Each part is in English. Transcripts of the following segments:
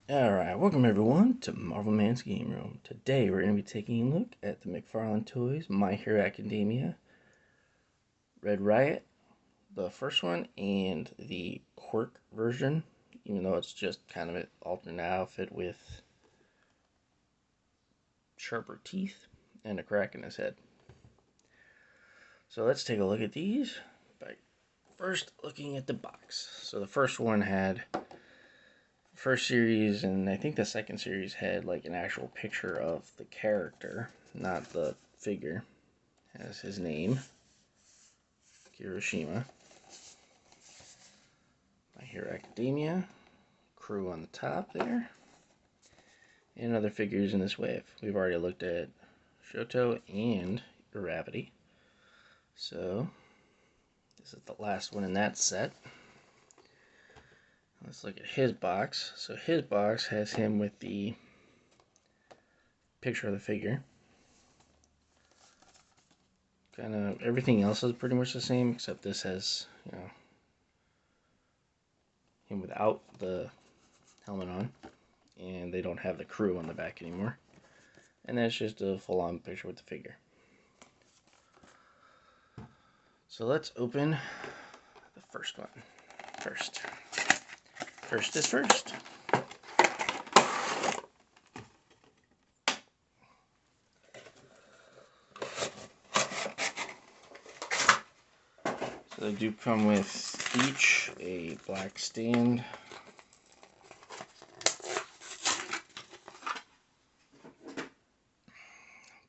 Alright, welcome everyone to MARVELMan'Z Game Room. Today we're going to be taking a look at the McFarlane toys, My Hero Academia, Red Riot, the first one, and the Quirk version, even though it's just kind of an alternate outfit with sharper teeth and a crack in his head. So let's take a look at these by first looking at the box. So the first one had first series, and I think the second series had like an actual picture of the character, not the figure. Has his name, Kirishima. My Hero Academia, crew on the top there, and other figures in this wave. We've already looked at Shoto and Gravity, so this is the last one in that set. Let's look at his box. So his box has him with the picture of the figure. Kind of everything else is pretty much the same, except this has, him without the helmet on, and they don't have the crew on the back anymore. And that's just a full-on picture with the figure. So let's open the first one first. First is first. So they do come with each a black stand,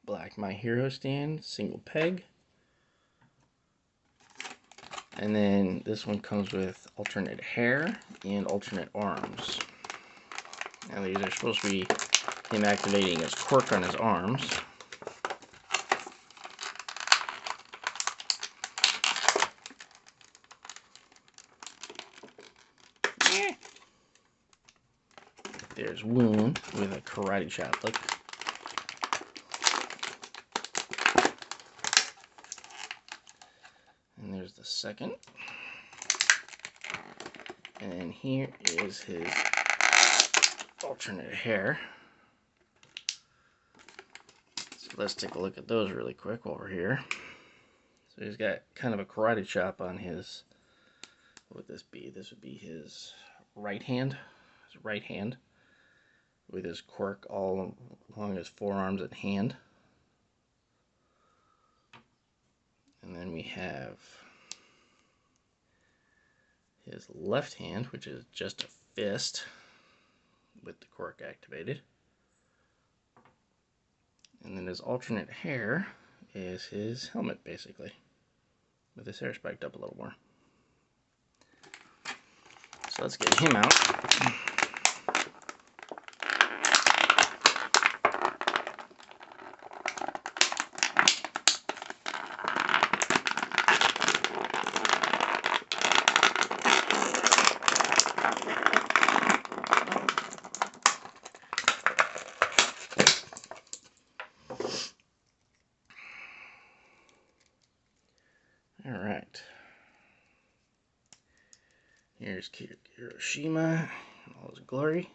black My Hero stand, single peg, and then this one comes with alternate hair and alternate arms. Now these are supposed to be him activating his quirk on his arms. There's Wound with a karate chop look. And there's the second. And then here is his alternate hair. So let's take a look at those really quick while we're here. So he's got kind of a karate chop on his, what would this be? This would be his right hand. His right hand, with his quirk all along his forearms and hand. And then we have his left hand, which is just a fist with the quirk activated. And then his alternate hair is his helmet, basically, with his hair spiked up a little more. So let's get him out. Alright. Here's Kirishima in all his glory.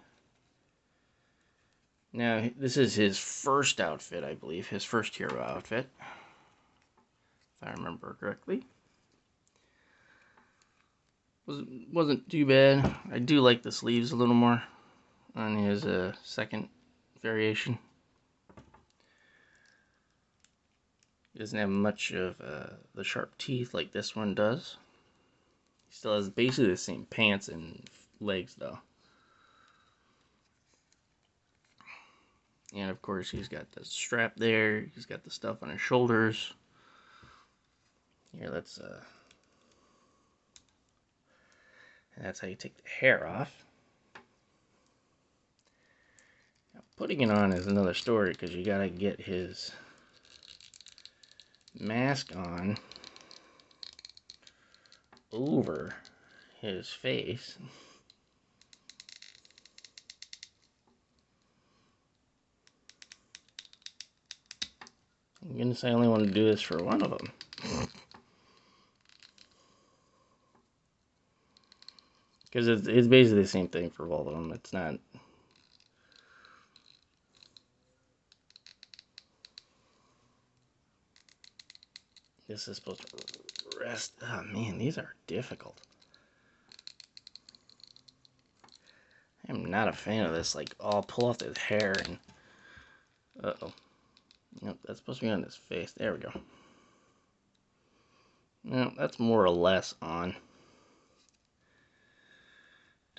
Now, this is his first outfit, I believe. His first hero outfit, if I remember correctly. Wasn't too bad. I do like the sleeves a little more on his second variation. He doesn't have much of the sharp teeth like this one does. He still has basically the same pants and legs, though. And of course, he's got the strap there. He's got the stuff on his shoulders. Here, that's how you take the hair off. Now, putting it on is another story, because you gotta get his mask on over his face. Goodness, I only want to do this for one of them. Because it's basically the same thing for all of them. It's not This is supposed to rest. Oh man, these are difficult. I'm not a fan of this. Like, oh, I'll pull off his hair and... Uh-oh. Nope, that's supposed to be on his face. There we go. No, that's more or less on.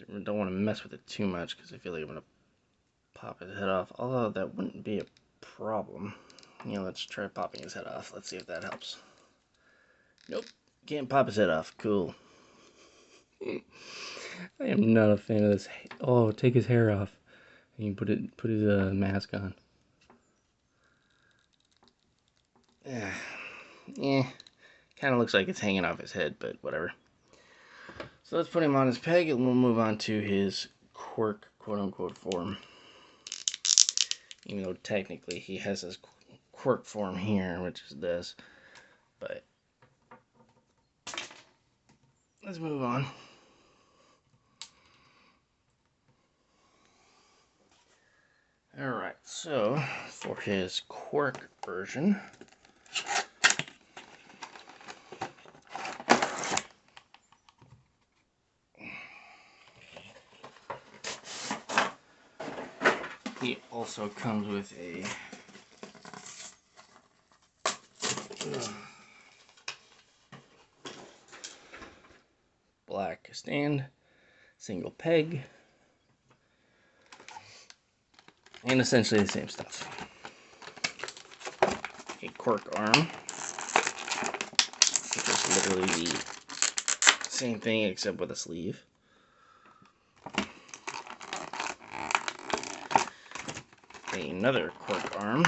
Don't want to mess with it too much because I feel like I'm going to pop his head off. Although that wouldn't be a problem. You know, let's try popping his head off. Let's see if that helps. Nope, can't pop his head off. Cool. I am not a fan of this. Oh, take his hair off. And you put his mask on. Yeah, kind of looks like it's hanging off his head, but whatever. So let's put him on his peg and we'll move on to his quirk, quote-unquote, form. Even though technically he has his quirk form here, which is this. But let's move on. Alright, so for his quirk version, he also comes with a black stand, single peg, and essentially the same stuff. A cork arm, which is literally the same thing except with a sleeve. Another cork arm.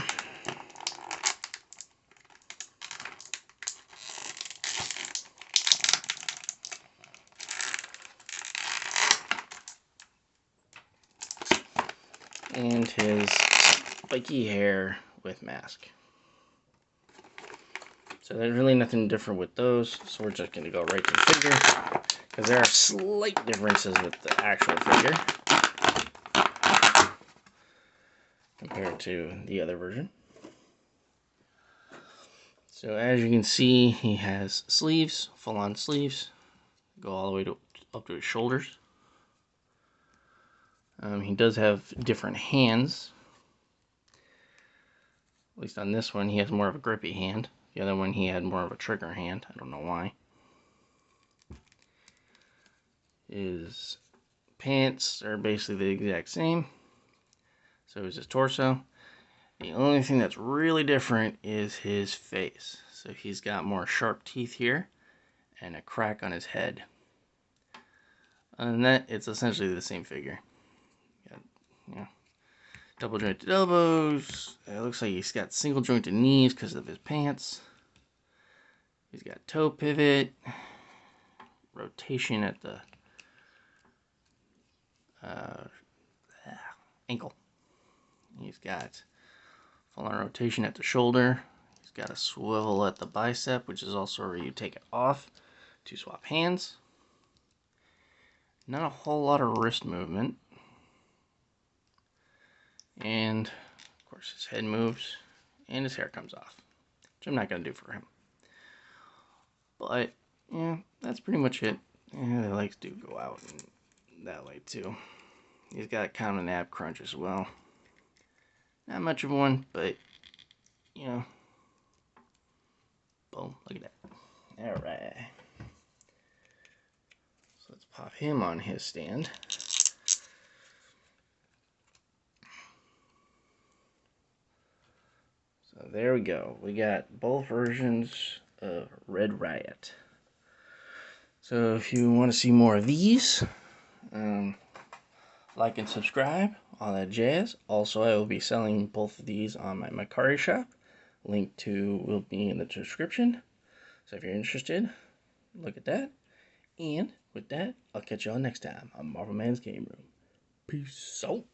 And his spiky hair with mask. So there's really nothing different with those, so we're just going to go right to the figure, because there are slight differences with the actual figure compared to the other version. So as you can see, he has sleeves, full-on sleeves, go all the way up to his shoulders. He does have different hands. At least on this one, he has more of a grippy hand. The other one, he had more of a trigger hand. I don't know why. His pants are basically the exact same. So is his torso. The only thing that's really different is his face. So he's got more sharp teeth here and a crack on his head. Other than that, it's essentially the same figure. Got, you know, double jointed elbows. It looks like he's got single jointed knees because of his pants. He's got toe pivot, rotation at the ankle. He's got full-on rotation at the shoulder. He's got a swivel at the bicep, which is also where you take it off to swap hands. Not a whole lot of wrist movement. And, of course, his head moves and his hair comes off, which I'm not going to do for him. But, yeah, that's pretty much it. Yeah, the legs do go out that way, too. He's got kind of an ab crunch as well. Not much of one, but, you know. Boom, look at that. Alright. So let's pop him on his stand. So there we go. We got both versions of Red Riot. So if you want to see more of these, like and subscribe, all that jazz. Also, I will be selling both of these on my Mercari Shop. Link to will be in the description. So if you're interested, look at that. And with that, I'll catch y'all next time on MARVELMan'Z Game Room. Peace out.